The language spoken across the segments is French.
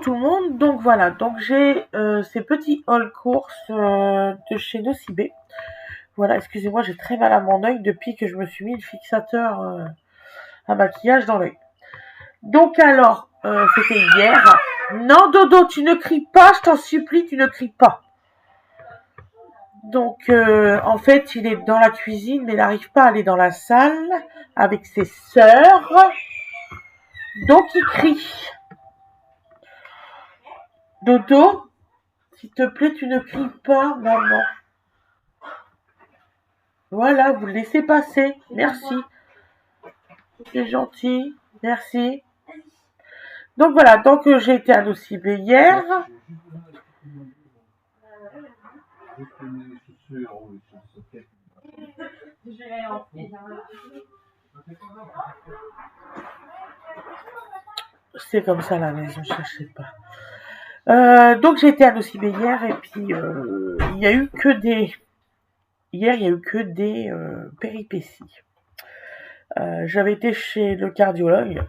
tout le monde, donc voilà, donc j'ai ces petits hauls courses de chez Nocibé. Voilà, excusez-moi, j'ai très mal à mon œil depuis que je me suis mis le fixateur à maquillage dans l'œil. Donc alors, c'était hier. Non Dodo, tu ne cries pas, je t'en supplie, tu ne cries pas. Donc en fait, il est dans la cuisine, mais il n'arrive pas à aller dans la salle avec ses sœurs. Donc il crie. Dodo, s'il te plaît, tu ne cries pas, maman. Voilà, vous le laissez passer. Merci. C'est gentil. Merci. Donc voilà, donc j'ai été à Nocibé hier. C'est comme ça la maison, je sais pas. Donc j'ai été à Nocibé hier et puis il y a eu que des péripéties. J'avais été chez le cardiologue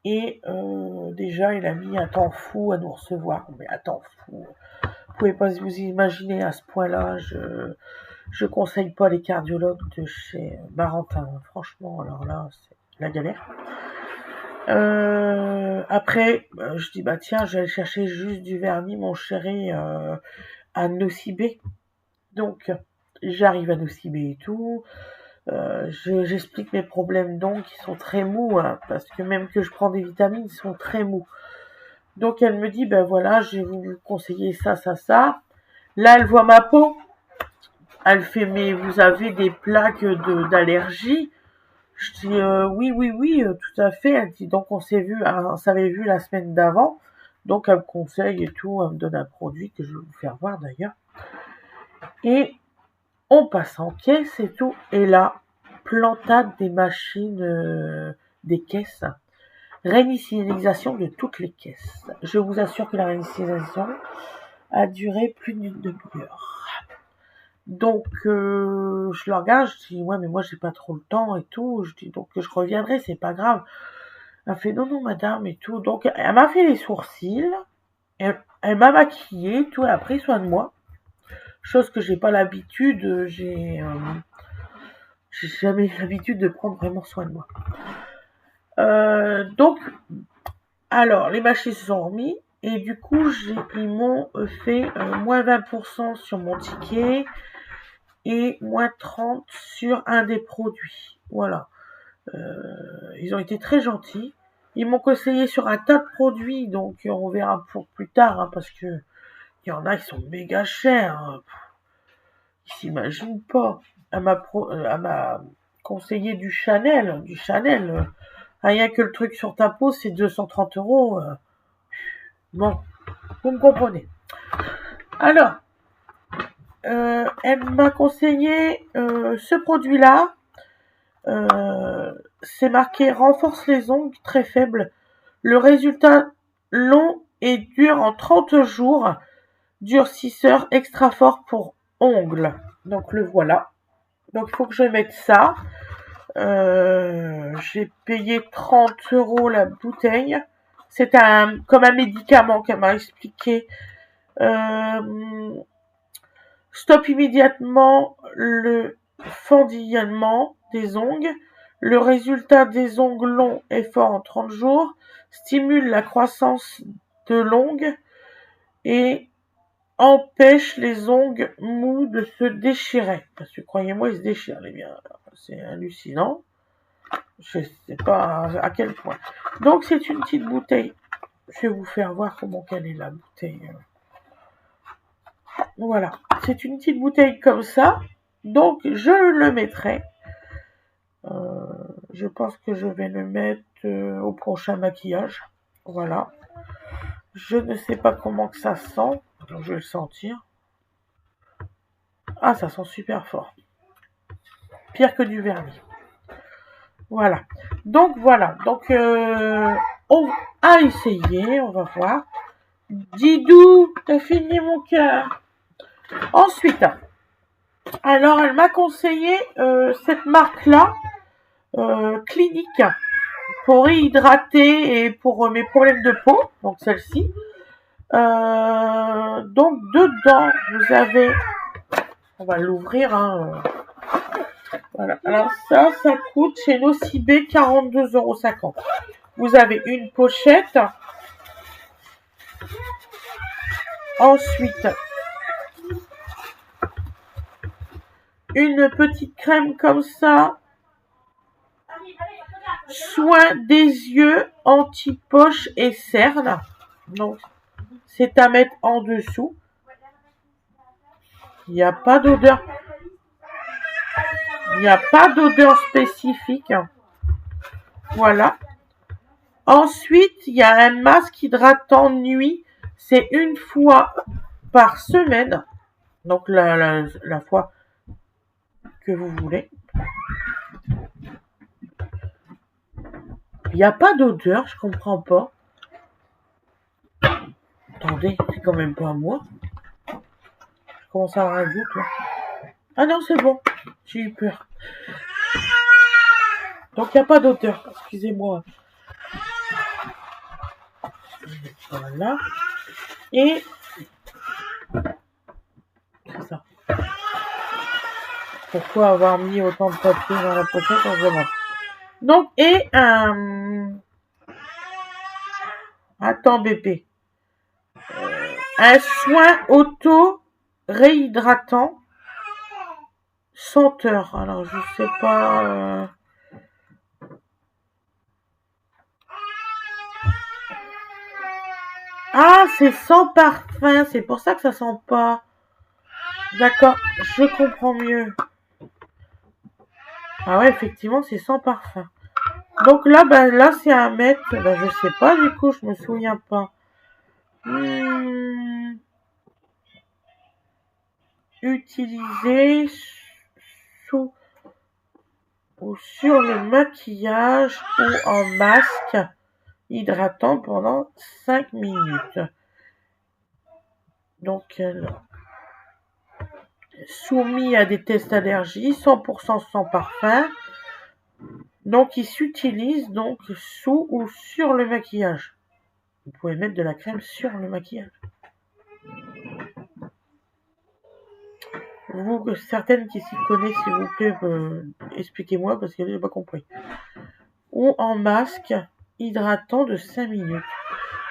et déjà il a mis un temps fou à nous recevoir, mais un temps fou. Vous pouvez pas vous imaginer à ce point-là. Je conseille pas les cardiologues de chez Barentin. Franchement, alors là, c'est la galère. Après, je dis bah tiens, j'allais chercher juste du vernis, mon chéri, à Nocibé. Donc, j'arrive à Nocibé et tout. J'explique mes problèmes donc qui sont très mous, hein, parce que même que je prends des vitamines, ils sont très mous. Donc elle me dit ben voilà, je vais vous conseiller ça, ça, ça. Là, elle voit ma peau. Elle fait mais vous avez des plaques d'allergie. Je dis oui, tout à fait. Elle dit donc on s'avait vu la semaine d'avant. Donc elle me conseille et tout, elle me donne un produit que je vais vous faire voir d'ailleurs. Et on passe en caisse et tout. Et là, plantade des machines, des caisses. Réinitialisation de toutes les caisses. Je vous assure que la réinitialisation a duré plus d'une demi-heure. Donc, je la regarde, je dis, ouais, mais moi, j'ai pas trop le temps et tout. Je dis, donc, je reviendrai, c'est pas grave. Elle fait, non, madame, et tout. Donc, elle m'a fait les sourcils. Elle m'a maquillée, tout. Elle a pris soin de moi. Chose que j'ai pas l'habitude. J'ai jamais l'habitude de prendre vraiment soin de moi. Donc, alors, les machines se sont remis. Et du coup, ils m'ont fait moins 20% sur mon ticket. Et moins 30 sur un des produits. Voilà. Ils ont été très gentils. Ils m'ont conseillé sur un tas de produits, donc on verra pour plus tard, hein, parce que il y en a qui sont méga chers. Hein. Ils s'imaginent pas. Elle m'a conseillé du Chanel. Rien que le truc sur ta peau, c'est 230 €. Bon, vous me comprenez. Alors, elle m'a conseillé ce produit-là. C'est marqué renforce les ongles très faibles. Le résultat long et dure en 30 jours. Durcisseur extra fort pour ongles. Donc le voilà. Donc il faut que je mette ça. J'ai payé 30 € la bouteille. C'est comme un médicament qu'elle m'a expliqué. Stop immédiatement le fendillement des ongles. Le résultat des ongles longs et forts en 30 jours. Stimule la croissance de l'ongle et empêche les ongles mous de se déchirer. Parce que croyez-moi, ils se déchirent les miens. C'est hallucinant. Je sais pas à quel point. Donc c'est une petite bouteille. Je vais vous faire voir comment qu'elle est la bouteille. Voilà, c'est une petite bouteille comme ça. Donc je le mettrai. Je pense que je vais le mettre au prochain maquillage. Voilà. Je ne sais pas comment que ça sent. Donc je vais le sentir. Ah, ça sent super fort. Pire que du vernis. Voilà. Donc voilà. Donc on a essayé. On va voir. Didou, t'as fini mon cœur. Ensuite, alors elle m'a conseillé cette marque-là, Clinique. pour réhydrater et pour mes problèmes de peau. Donc celle-ci. Donc dedans, vous avez... On va l'ouvrir. Hein. Voilà. Alors ça coûte chez Nocibé 42,50 €. Vous avez une pochette. Ensuite, une petite crème comme ça. Soin des yeux, anti-poche et cerne. Donc, c'est à mettre en dessous. Il n'y a pas d'odeur. Il n'y a pas d'odeur spécifique. Voilà. Ensuite, il y a un masque hydratant nuit. C'est une fois par semaine. Donc, la fois que vous voulez. Il n'y a pas d'odeur, je comprends pas. Attendez, c'est quand même pas à moi. Je commence à avoir un doute, là. Ah non, c'est bon. J'ai eu peur. Donc, il n'y a pas d'odeur. Excusez-moi. Voilà. Et... c'est ça. Pourquoi avoir mis autant de papier dans la pochette, on se demande. Donc, et attends, bébé. Un soin auto-réhydratant senteur. Alors, je sais pas... Ah, c'est sans parfum. C'est pour ça que ça sent pas. D'accord, je comprends mieux. Ah ouais, effectivement, c'est sans parfum. Donc là, là, c'est à mettre... je sais pas, du coup, je me souviens pas. Utiliser sous ou sur le maquillage ou en masque hydratant pendant 5 minutes. Donc, soumis à des tests d'allergie, 100% sans parfum. Donc, il s'utilise donc sous ou sur le maquillage. Vous pouvez mettre de la crème sur le maquillage. Vous, certaines qui s'y connaissent, s'il vous plaît, expliquez-moi parce que je n'ai pas compris. Ou en masque hydratant de 5 minutes.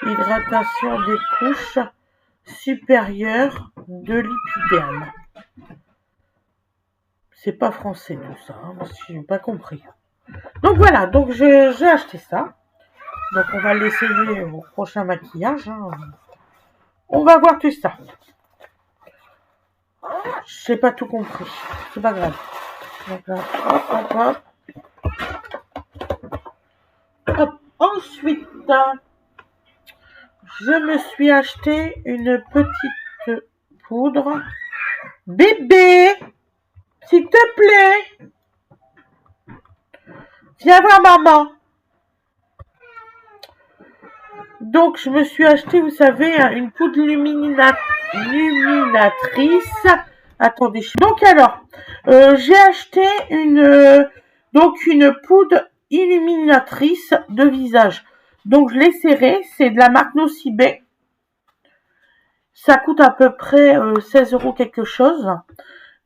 Hydratation des couches supérieures de l'épiderme. C'est pas français tout ça, hein, parce que je n'ai pas compris. Donc voilà, donc j'ai acheté ça. Donc on va l'essayer au prochain maquillage. Hein. On va voir tout ça. Je n'ai pas tout compris. C'est pas grave. Donc là, hop. Hop. Ensuite, je me suis acheté une petite poudre. Bébé, s'il te plaît, viens voir maman. Donc, je me suis acheté, vous savez, une poudre luminatrice. Attendez. Donc, alors, j'ai acheté une poudre illuminatrice de visage. Donc, je l'ai serrée. C'est de la marque Nocibé. Ça coûte à peu près 16 € quelque chose.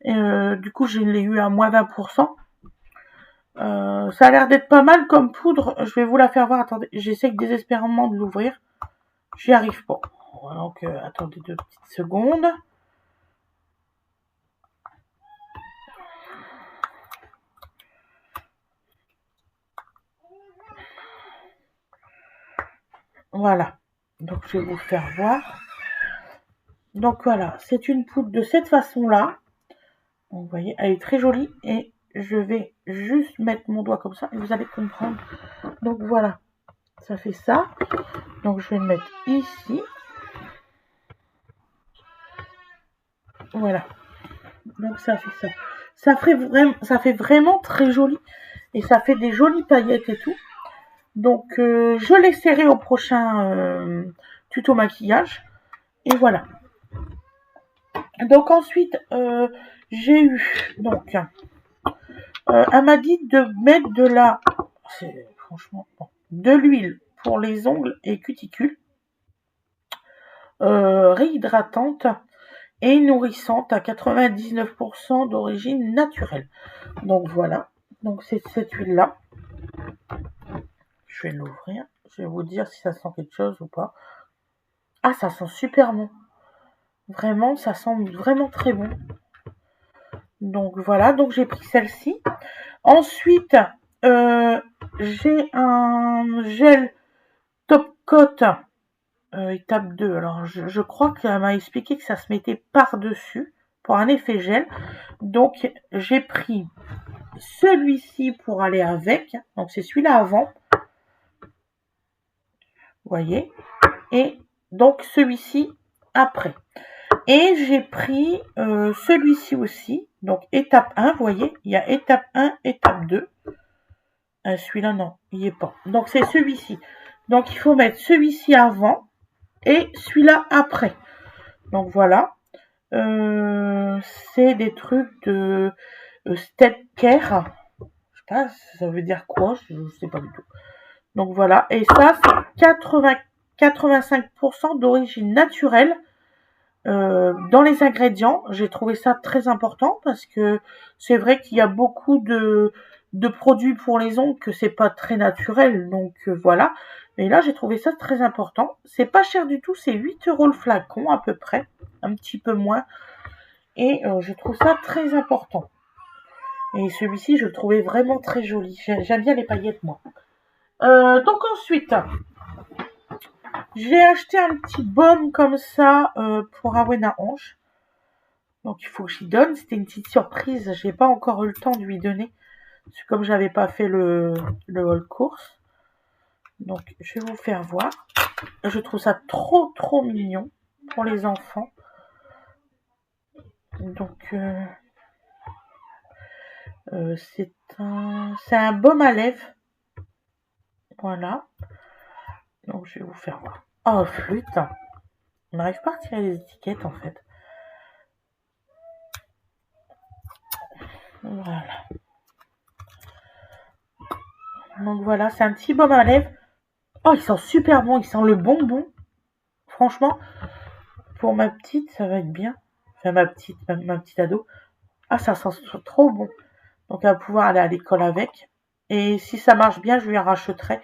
Du coup, je l'ai eu à moins 20%. Ça a l'air d'être pas mal comme poudre. Je vais vous la faire voir. Attendez, j'essaie désespérément de l'ouvrir. J'y arrive pas. Donc, attendez 2 petites secondes. Voilà. Donc, je vais vous faire voir. Donc, voilà. C'est une poudre de cette façon-là. Vous voyez, elle est très jolie. Et je vais juste mettre mon doigt comme ça. Et vous allez comprendre. Donc, voilà. Ça fait ça. Donc, je vais le mettre ici. Voilà. Donc, ça fait ça. Ça fait vraiment très joli. Et ça fait des jolies paillettes et tout. Donc, je l'ai serré au prochain tuto maquillage. Et voilà. Donc, ensuite, j'ai eu... Donc, elle m'a dit de mettre de la... Franchement, bon, de l'huile pour les ongles et cuticules, réhydratante et nourrissante à 99% d'origine naturelle. Donc voilà, donc c'est cette huile-là. Je vais l'ouvrir, je vais vous dire si ça sent quelque chose ou pas. Ah, ça sent super bon. Vraiment, ça sent vraiment très bon. Donc voilà, donc j'ai pris celle-ci. Ensuite, j'ai un gel Top Coat étape 2. Alors je crois qu'elle m'a expliqué que ça se mettait par-dessus pour un effet gel. Donc j'ai pris celui-ci pour aller avec. Donc c'est celui-là avant. Vous voyez. Et donc celui-ci après. Et j'ai pris celui-ci aussi. Donc étape 1, vous voyez, il y a étape 1, étape 2. Celui-là, non, il n'y est pas. Donc c'est celui-ci. Donc il faut mettre celui-ci avant et celui-là après. Donc voilà. C'est des trucs de Step Care. Je sais pas, ça veut dire quoi, je sais pas du tout. Donc voilà. Et ça, c'est 85% d'origine naturelle. Dans les ingrédients, j'ai trouvé ça très important parce que c'est vrai qu'il y a beaucoup de produits pour les ongles que c'est pas très naturel, donc voilà. Et là, j'ai trouvé ça très important. C'est pas cher du tout, c'est 8 € le flacon à peu près, un petit peu moins. Et je trouve ça très important. Et celui-ci, je le trouvais vraiment très joli. J'aime bien les paillettes, moi. Donc ensuite, j'ai acheté un petit baume comme ça pour Rowena Hanche. Donc il faut que j'y donne. C'était une petite surprise. J'ai pas encore eu le temps de lui donner. Parce que comme j'avais pas fait le haul course. Donc je vais vous faire voir. Je trouve ça trop mignon pour les enfants. Donc c'est un baume à lèvres. Voilà. Donc je vais vous faire voir. Oh flûte. On n'arrive pas à retirer les étiquettes en fait. Voilà. Donc voilà, c'est un petit baume à lèvres. Oh, il sent super bon, il sent le bonbon. Franchement, pour ma petite, ça va être bien. Enfin, ma petite ado. Ah, ça sent trop bon. Donc, elle va pouvoir aller à l'école avec. Et si ça marche bien, je lui en rachèterai.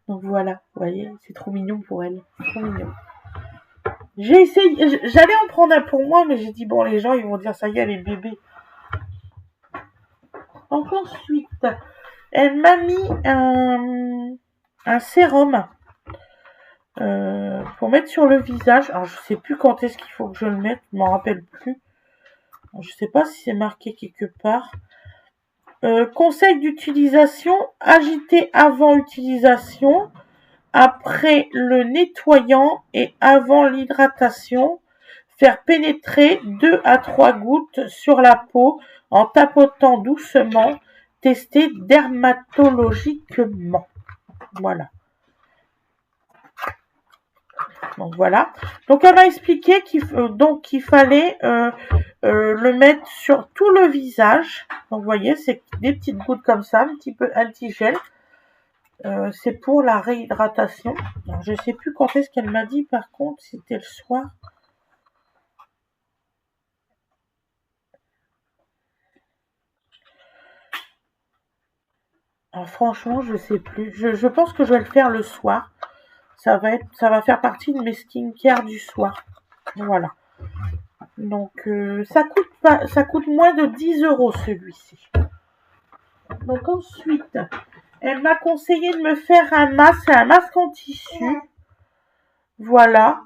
Donc voilà, vous voyez, c'est trop mignon pour elle. Trop mignon. J'ai essayé, j'allais en prendre un pour moi, mais j'ai dit, bon, les gens, ils vont dire, ça y est, les bébés. Donc ensuite, elle m'a mis un sérum pour mettre sur le visage. Alors, je sais plus quand est-ce qu'il faut que je le mette, je m'en rappelle plus. Je sais pas si c'est marqué quelque part. Conseil d'utilisation, agiter avant utilisation, après le nettoyant et avant l'hydratation. Faire pénétrer 2 à 3 gouttes sur la peau en tapotant doucement. Tester dermatologiquement. Voilà. Donc voilà. Donc elle m'a expliqué qu'il fallait le mettre sur tout le visage. Donc vous voyez, c'est des petites gouttes comme ça, un petit peu anti-gel. C'est pour la réhydratation. Alors, je ne sais plus quand est-ce qu'elle m'a dit, par contre, c'était le soir. Alors, franchement, je ne sais plus. Je pense que je vais le faire le soir. Ça va faire partie de mes skincare du soir. Voilà. Donc, ça coûte moins de 10 € celui-ci. Donc ensuite, elle m'a conseillé de me faire un masque en tissu. Voilà.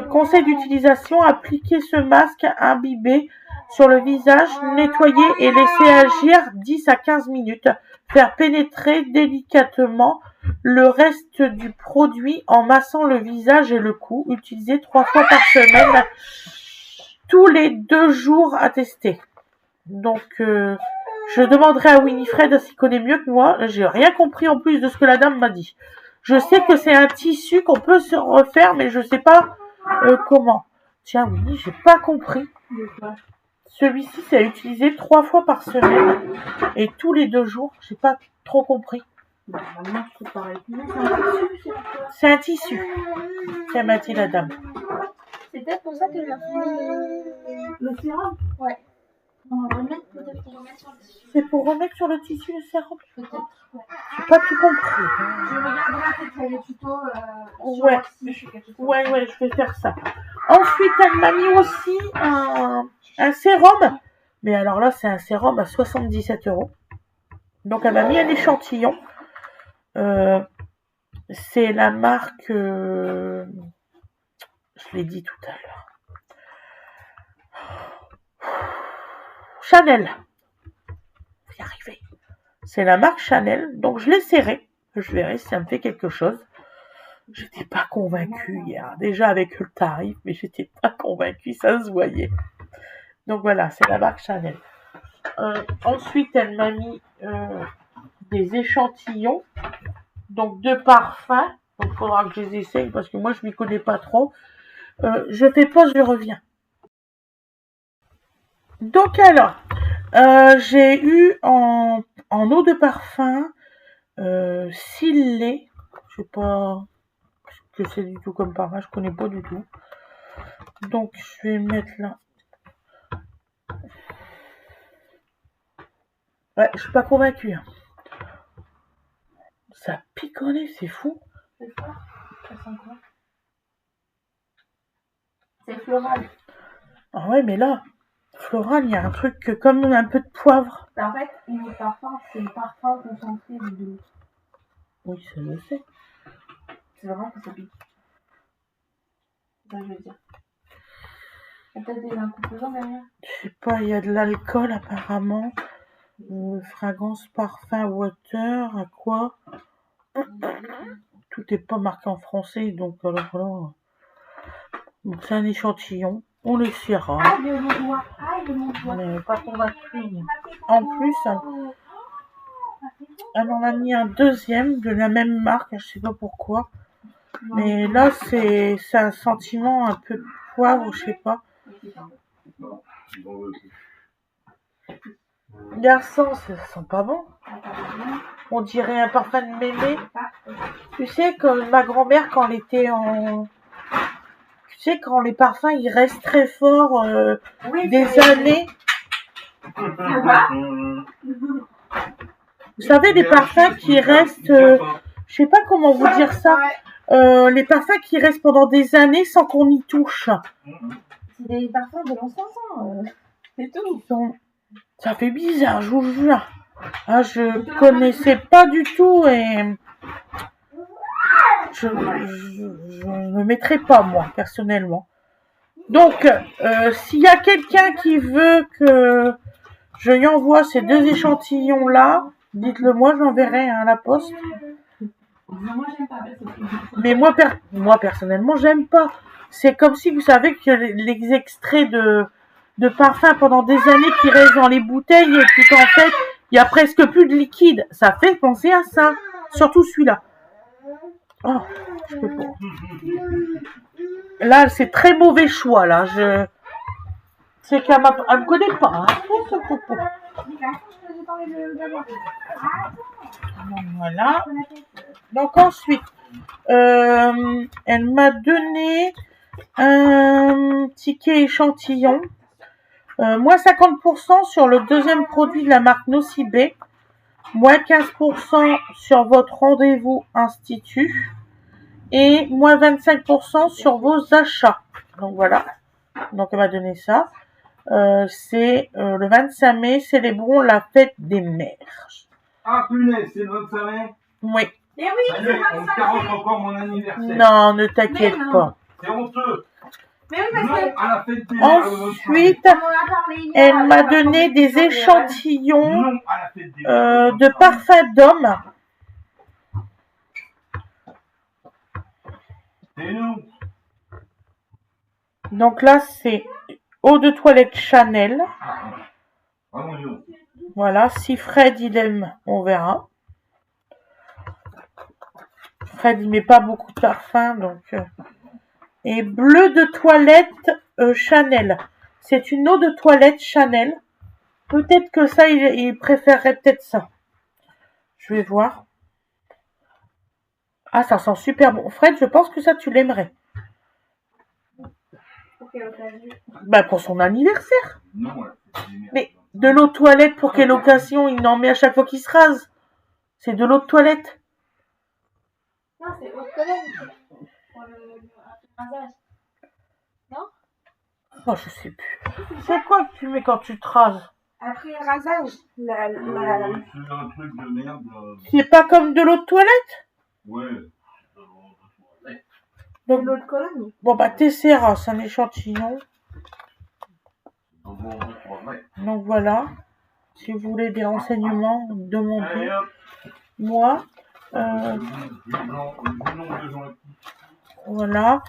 Conseil d'utilisation, appliquer ce masque imbibé sur le visage, nettoyer et laisser agir 10 à 15 minutes. Faire pénétrer délicatement le reste du produit en massant le visage et le cou. Utiliser 3 fois par semaine, tous les 2 jours à tester. Donc, je demanderai à Winifred s'il connaît mieux que moi. J'ai rien compris en plus de ce que la dame m'a dit. Je sais que c'est un tissu qu'on peut se refaire, mais je sais pas comment. Tiens, Winnie, j'ai pas compris. Celui-ci, c'est à utiliser 3 fois par semaine et tous les 2 jours. J'ai pas trop compris. Normalement, je peux pas réutiliser. C'est un tissu, c'est quoi? C'est un tissu. Tiens, m'a dit la dame. C'est peut-être pour ça que j'ai reçu le sérum. Ouais. On va remettre peut-être pour remettre sur le tissu. C'est pour remettre sur le tissu le sérum? Peut-être. Ouais. J'ai pas tout compris. Je regarderai peut-être les tutos sur Ouais. Oxy, quelque chose. Ouais, je vais faire ça. Ensuite, elle m'a mis aussi un sérum. Mais alors là, c'est un sérum à 77 €. Donc, elle m'a mis un échantillon. C'est la marque... je l'ai dit tout à l'heure. Chanel. On va y arriver. C'est la marque Chanel. Donc, je l'ai serré. Je verrai si ça me fait quelque chose. J'étais pas convaincue hier. Déjà avec le tarif, mais j'étais pas convaincue. Ça se voyait. Donc, voilà, c'est la marque Chanel. Ensuite, elle m'a mis des échantillons. Donc, de parfums. Donc, il faudra que je les essaye parce que moi, je m'y connais pas trop. Je fais pause, je reviens. Donc, alors, j'ai eu en eau de parfum Sillet. Je sais pas ce que c'est du tout comme parfum. Je connais pas du tout. Donc, je vais mettre là. Ouais, je suis pas convaincue. Hein. Ça piconne, c'est fou. C'est fort. Ça sent quoi? C'est floral. Ah ouais, mais là, floral, il y a un truc comme un peu de poivre. En fait, le parfum, c'est le parfum concentré de l'eau. Oui, ça je sais. C'est vraiment que ça pique. C'est ça que je veux dire. Il y a peut-être des incomposants derrière. Je sais pas, il y a de l'alcool apparemment. Fragrance, parfum, water, à quoi? Tout n'est pas marqué en français, donc alors là. Donc c'est un échantillon. On les serra. Ah, de mon doigt. Ah, de mon doigt. Mais pas convaincu. En plus, elle en a mis un deuxième de la même marque, je sais pas pourquoi. Mais là, c'est un sentiment un peu de poivre, je sais pas. Garçon, ça sent pas bon. On dirait un parfum de mémé. Tu sais, comme ma grand-mère, quand elle était en... Tu sais, quand les parfums, ils restent très forts des années. Ça va? Vous savez, les parfums qui restent... je sais pas comment vous dire ça. Les parfums qui restent pendant des années sans qu'on y touche. C'est des parfums de l'ancien c'est tout. Ça fait bizarre, je vous jure. Ah, je connaissais pas du tout et je ne mettrai pas moi personnellement. Donc, s'il y a quelqu'un qui veut que je lui envoie ces deux échantillons là, dites-le moi, j'enverrai à la poste. Moi, j'aime pas. Mais moi personnellement, j'aime pas. C'est comme si vous savez que les extraits de parfum pendant des années qui restent dans les bouteilles et puis qu'en fait, il y a presque plus de liquide. Ça fait penser à ça. Surtout celui-là. Oh, je peux pas. Là, c'est très mauvais choix, là. C'est qu'elle me connaît pas. Hein. Voilà. Donc ensuite, elle m'a donné un ticket échantillon. Moins 50% sur le deuxième produit de la marque Nocibé. Moins 15% sur votre rendez-vous institut. Et moins 25% sur vos achats. Donc voilà. Donc elle m'a donné ça. C'est le 25 mai, célébrons la fête des mères. Ah punaise, c'est le 25 mai? Oui. Mais oui, allez, on carotte encore mon anniversaire. Non, ne t'inquiète pas. C'est honteux. Mais oui, parce non, que... à la fête des Ensuite, elle m'a donné des échantillons de parfum d'homme. C'est nous. Donc là, c'est eau de toilette Chanel. Voilà, si Fred il aime, on verra. Fred il met pas beaucoup de parfum, donc... Et bleu de toilette Chanel. C'est une eau de toilette Chanel. Peut-être que ça, il préférerait peut-être ça. Je vais voir. Ah, ça sent super bon. Fred, je pense que ça, tu l'aimerais. Pour quelle occasion? Bah, pour son anniversaire. Non, ouais. Mais de l'eau de toilette, pour quelle occasion? Il en met à chaque fois qu'il se rase. C'est de l'eau de toilette. Non, c'est au collège. Pour le rasage. Oh, je sais plus. C'est quoi que tu mets quand tu te rases? Après le rasage, C'est un truc de merde. C'est pas comme de l'eau de toilette? Ouais. c'est Donc, l'eau de Cologne. bon, bah, t'essaieras, c'est un échantillon. Donc voilà. Si vous voulez des renseignements, demandez. Allez hop. Moi. Voilà.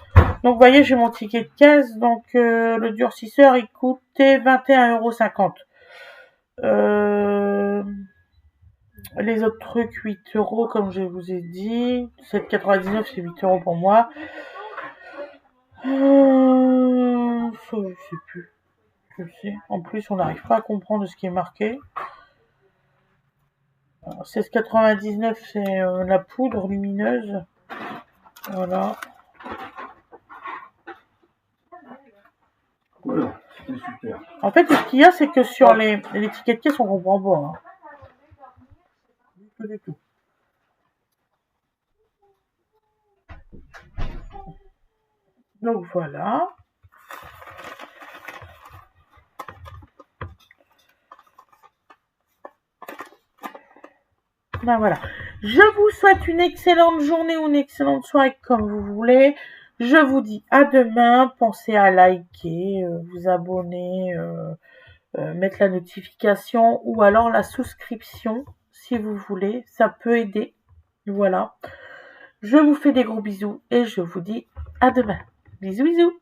Donc, vous voyez, j'ai mon ticket de caisse. Donc, le durcisseur, il coûtait 21,50 €. Les autres trucs, 8 € comme je vous ai dit. 7,99 €, c'est 8 € pour moi. Je sais plus. Je sais. En plus, on n'arrive pas à comprendre ce qui est marqué. 16,99 €, c'est la poudre lumineuse. Voilà. Voilà, c'était super. En fait, ce qu'il y a, c'est que sur les tickets de caisse, on comprend pas. Hein. Pas du tout. Donc voilà. Ben voilà. Je vous souhaite une excellente journée ou une excellente soirée comme vous voulez. Je vous dis à demain. Pensez à liker, vous abonner, mettre la notification ou alors la souscription si vous voulez. Ça peut aider. Voilà. Je vous fais des gros bisous et je vous dis à demain. Bisous bisous.